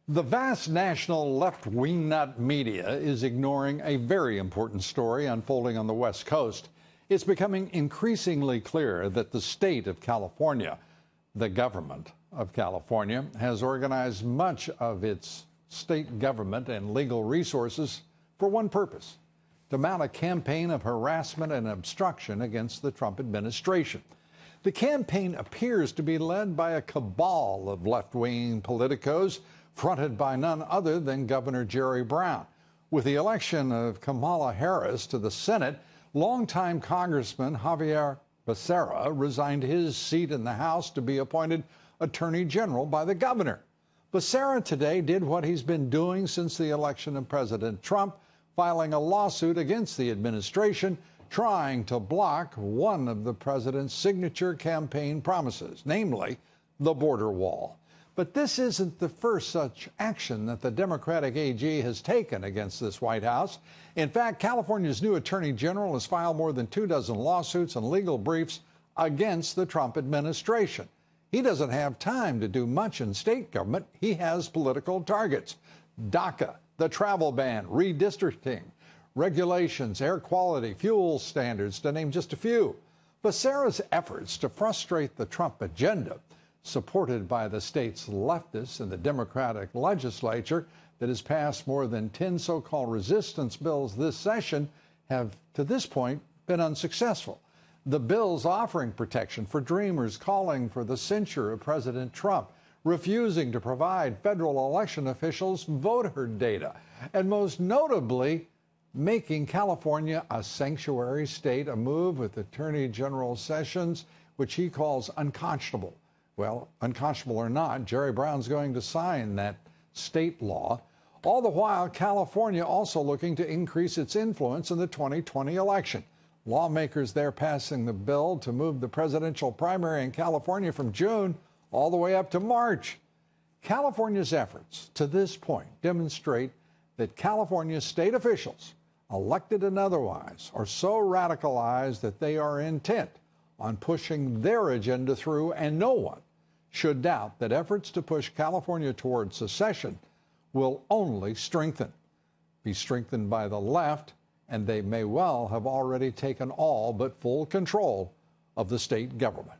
The vast national left-wing nut media is ignoring a very important story unfolding on the West Coast. It's becoming increasingly clear that the state of California, the government of California, has organized much of its state government and legal resources for one purpose: to mount a campaign of harassment and obstruction against the Trump administration. The campaign appears to be led by a cabal of left-wing politicos fronted by none other than Governor Jerry Brown. With the election of Kamala Harris to the Senate, longtime Congressman Javier Becerra resigned his seat in the House to be appointed Attorney General by the governor. Becerra today did what he's been doing since the election of President Trump, filing a lawsuit against the administration, trying to block one of the president's signature campaign promises, namely the border wall. But this isn't the first such action that the Democratic AG has taken against this White House. In fact, California's new Attorney General has filed more than 24 lawsuits and legal briefs against the Trump administration. He doesn't have time to do much in state government. He has political targets: DACA, the travel ban, redistricting, regulations, air quality, fuel standards, to name just a few. Becerra's efforts to frustrate the Trump agenda, supported by the state's leftists in the Democratic legislature that has passed more than 10 so-called resistance bills this session, have to this point been unsuccessful. The bills offering protection for dreamers, calling for the censure of President Trump, refusing to provide federal election officials voter data, and most notably, making California a sanctuary state, a move with Attorney General Sessions, which he calls unconscionable. Well, unconscionable or not, Jerry Brown's going to sign that state law. All the while, California also looking to increase its influence in the 2020 election. Lawmakers there passing the bill to move the presidential primary in California from June all the way up to March. California's efforts to this point demonstrate that California state officials, elected and otherwise, are so radicalized that they are intent on pushing their agenda through, and no one should doubt that efforts to push California towards secession will only be strengthened by the left, and they may well have already taken all but full control of the state government.